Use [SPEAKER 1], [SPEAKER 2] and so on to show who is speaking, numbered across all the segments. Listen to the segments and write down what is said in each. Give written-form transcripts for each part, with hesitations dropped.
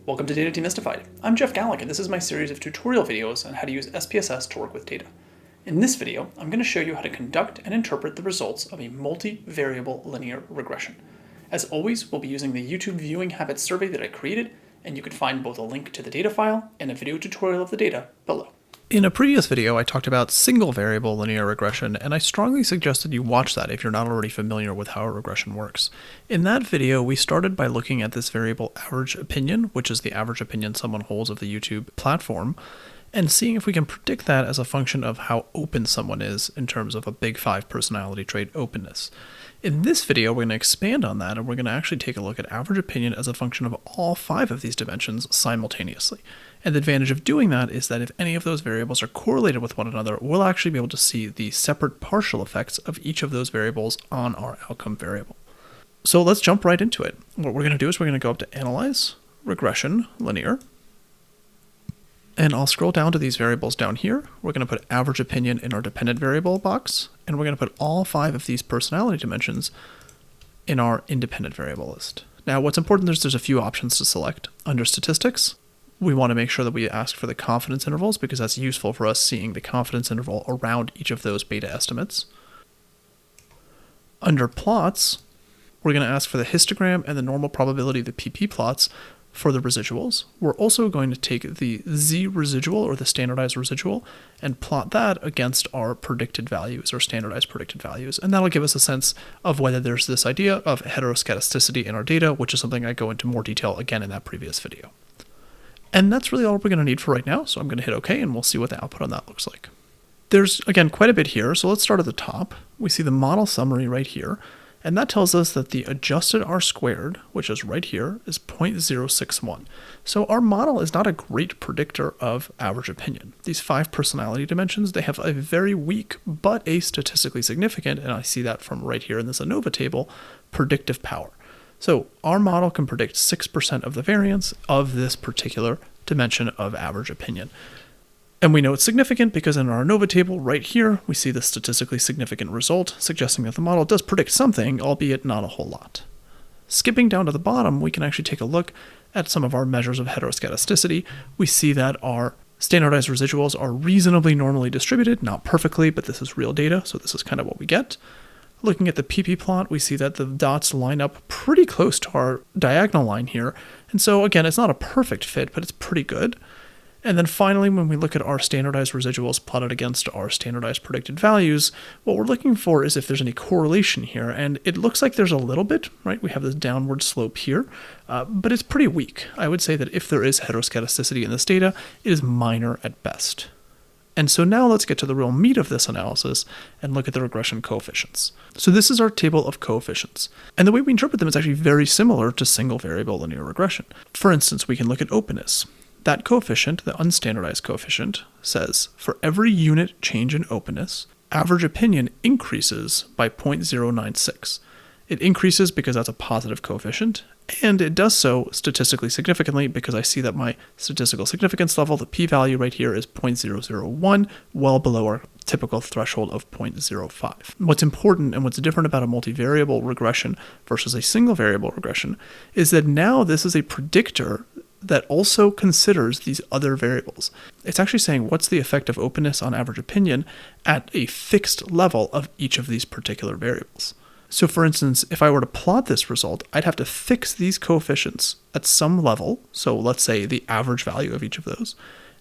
[SPEAKER 1] Welcome to Data Demystified. I'm Jeff Gallick, and this is my series of tutorial videos on how to use SPSS to work with data. In this video, I'm going to show you how to conduct and interpret the results of a multivariable linear regression. As always, we'll be using the YouTube viewing habits survey that I created, and you can find both a link to the data file and a video tutorial of the data below.
[SPEAKER 2] In a previous video, I talked about single variable linear regression, and I strongly suggested you watch that if you're not already familiar with how a regression works. In that video, we started by looking at this variable average opinion, which is the average opinion someone holds of the YouTube platform, and seeing if we can predict that as a function of how open someone is in terms of a big 5 personality trait openness. In this video, we're going to expand on that, and we're going to actually take a look at average opinion as a function of all 5 of these dimensions simultaneously. And the advantage of doing that is that if any of those variables are correlated with one another, we'll actually be able to see the separate partial effects of each of those variables on our outcome variable. So let's jump right into it. What we're going to do is we're going to go up to Analyze, Regression, Linear, and I'll scroll down to these variables down here. We're going to put average opinion in our dependent variable box, and we're going to put all 5 of these personality dimensions in our independent variable list. Now, what's important is there's a few options to select. Under statistics, we want to make sure that we ask for the confidence intervals because that's useful for us seeing the confidence interval around each of those beta estimates. Under plots, we're going to ask for the histogram and the normal probability of the PP plots for the residuals. We're also going to take the Z residual or the standardized residual and plot that against our predicted values or standardized predicted values. And that'll give us a sense of whether there's this idea of heteroskedasticity in our data, which is something I go into more detail again in that previous video. And that's really all we're going to need for right now. So I'm going to hit OK and we'll see what the output on that looks like. There's, again, quite a bit here. So let's start at the top. We see the model summary right here. And that tells us that the adjusted R-squared, which is right here, is 0.061. So our model is not a great predictor of average opinion. These 5 personality dimensions, they have a very weak, but a statistically significant, and I see that from right here in this ANOVA table, predictive power. So our model can predict 6% of the variance of this particular dimension of average opinion. And we know it's significant because in our ANOVA table right here, we see the statistically significant result, suggesting that the model does predict something, albeit not a whole lot. Skipping down to the bottom, we can actually take a look at some of our measures of heteroskedasticity. We see that our standardized residuals are reasonably normally distributed, not perfectly, but this is real data, so this is kind of what we get. Looking at the PP plot, we see that the dots line up pretty close to our diagonal line here. And so again, it's not a perfect fit, but it's pretty good. And then finally, when we look at our standardized residuals plotted against our standardized predicted values, what we're looking for is if there's any correlation here. And it looks like there's a little bit, right? We have this downward slope here, but it's pretty weak. I would say that if there is heteroskedasticity in this data, it is minor at best. And so now let's get to the real meat of this analysis and look at the regression coefficients. So this is our table of coefficients. And the way we interpret them is actually very similar to single variable linear regression. For instance, we can look at openness. That coefficient, the unstandardized coefficient, says for every unit change in openness, average opinion increases by 0.096. It increases because that's a positive coefficient, and it does so statistically significantly because I see that my statistical significance level, the p-value right here, is 0.001, well below our typical threshold of 0.05. What's important and what's different about a multivariable regression versus a single variable regression is that now this is a predictor that also considers these other variables. It's actually saying what's the effect of openness on average opinion at a fixed level of each of these particular variables. So for instance, if I were to plot this result, I'd have to fix these coefficients at some level, so let's say the average value of each of those,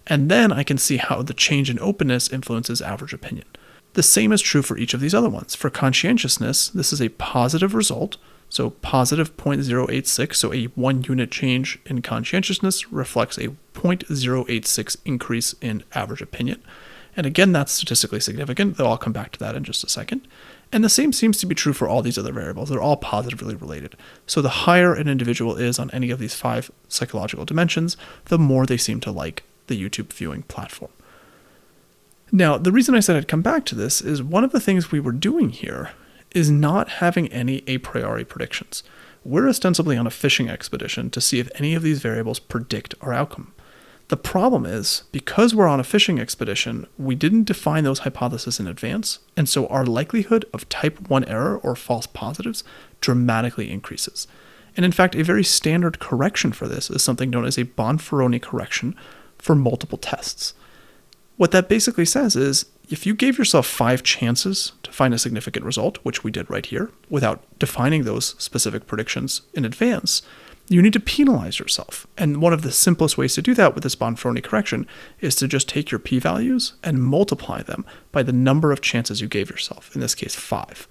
[SPEAKER 2] and then I can see how the change in openness influences average opinion. The same is true for each of these other ones. For conscientiousness, this is a positive result, so positive 0.086, so a 1 unit change in conscientiousness reflects a 0.086 increase in average opinion. And again, that's statistically significant, though I'll come back to that in just a second. And the same seems to be true for all these other variables. They're all positively related. So the higher an individual is on any of these 5 psychological dimensions, the more they seem to like the YouTube viewing platform. Now, the reason I said I'd come back to this is one of the things we were doing here is not having any a priori predictions. We're ostensibly on a fishing expedition to see if any of these variables predict our outcome. The problem is, because we're on a fishing expedition, we didn't define those hypotheses in advance, and so our likelihood of type 1 error or false positives dramatically increases. And in fact, a very standard correction for this is something known as a Bonferroni correction for multiple tests. What that basically says is, if you gave yourself 5 chances to find a significant result, which we did right here, without defining those specific predictions in advance, you need to penalize yourself. And one of the simplest ways to do that with this Bonferroni correction is to just take your p-values and multiply them by the number of chances you gave yourself, in this case 5.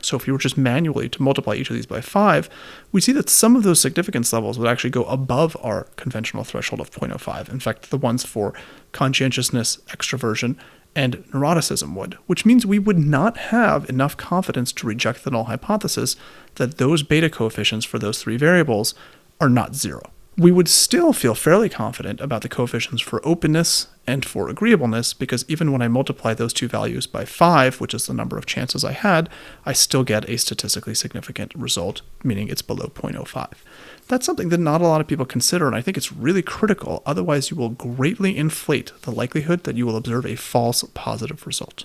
[SPEAKER 2] So if you were just manually to multiply each of these by 5, we see that some of those significance levels would actually go above our conventional threshold of 0.05. In fact, the ones for conscientiousness, extroversion, and neuroticism would, which means we would not have enough confidence to reject the null hypothesis that those beta coefficients for those 3 variables are not 0. We would still feel fairly confident about the coefficients for openness and for agreeableness, because even when I multiply those 2 values by 5, which is the number of chances I had, I still get a statistically significant result, meaning it's below 0.05. That's something that not a lot of people consider, and I think it's really critical. Otherwise, you will greatly inflate the likelihood that you will observe a false positive result.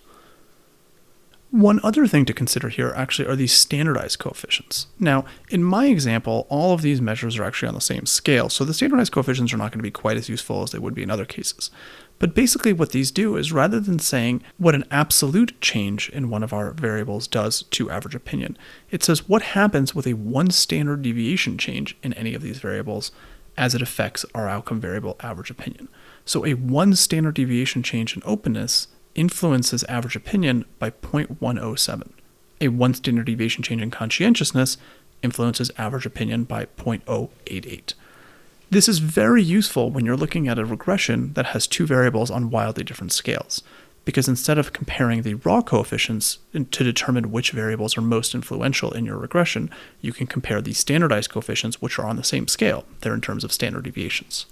[SPEAKER 2] One other thing to consider here actually are these standardized coefficients. Now, in my example, all of these measures are actually on the same scale, so the standardized coefficients are not going to be quite as useful as they would be in other cases. But basically what these do is, rather than saying what an absolute change in one of our variables does to average opinion, it says what happens with a 1 standard deviation change in any of these variables as it affects our outcome variable average opinion. So a 1 standard deviation change in openness influences average opinion by 0.107. A 1 standard deviation change in conscientiousness influences average opinion by 0.088. This is very useful when you're looking at a regression that has 2 variables on wildly different scales, because instead of comparing the raw coefficients to determine which variables are most influential in your regression, you can compare the standardized coefficients, which are on the same scale. They're in terms of standard deviations.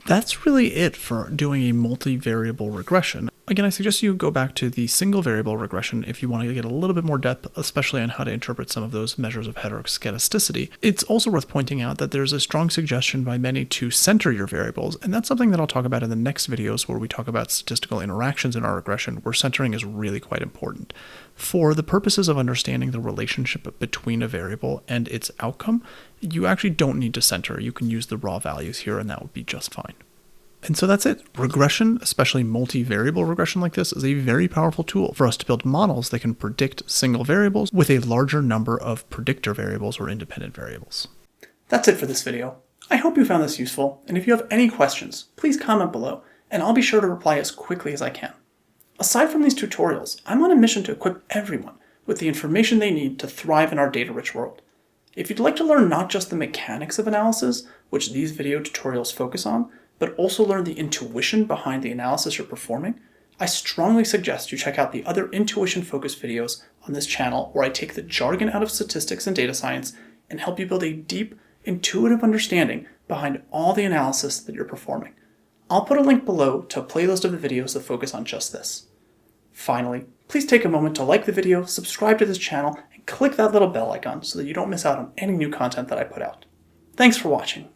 [SPEAKER 2] That's really it for doing a multivariable regression. Again, I suggest you go back to the single variable regression if you want to get a little bit more depth, especially on how to interpret some of those measures of heteroskedasticity. It's also worth pointing out that there's a strong suggestion by many to center your variables, and that's something that I'll talk about in the next videos where we talk about statistical interactions in our regression, where centering is really quite important. For the purposes of understanding the relationship between a variable and its outcome, you actually don't need to center. You can use the raw values here, and that would be just fine. And so that's it. Regression, especially multivariable regression like this, is a very powerful tool for us to build models that can predict single variables with a larger number of predictor variables or independent variables.
[SPEAKER 1] That's it for this video. I hope you found this useful, and if you have any questions, please comment below, and I'll be sure to reply as quickly as I can. Aside from these tutorials, I'm on a mission to equip everyone with the information they need to thrive in our data-rich world. If you'd like to learn not just the mechanics of analysis, which these video tutorials focus on, but also learn the intuition behind the analysis you're performing, I strongly suggest you check out the other intuition-focused videos on this channel where I take the jargon out of statistics and data science and help you build a deep, intuitive understanding behind all the analysis that you're performing. I'll put a link below to a playlist of the videos that focus on just this. Finally, please take a moment to like the video, subscribe to this channel, and click that little bell icon so that you don't miss out on any new content that I put out. Thanks for watching.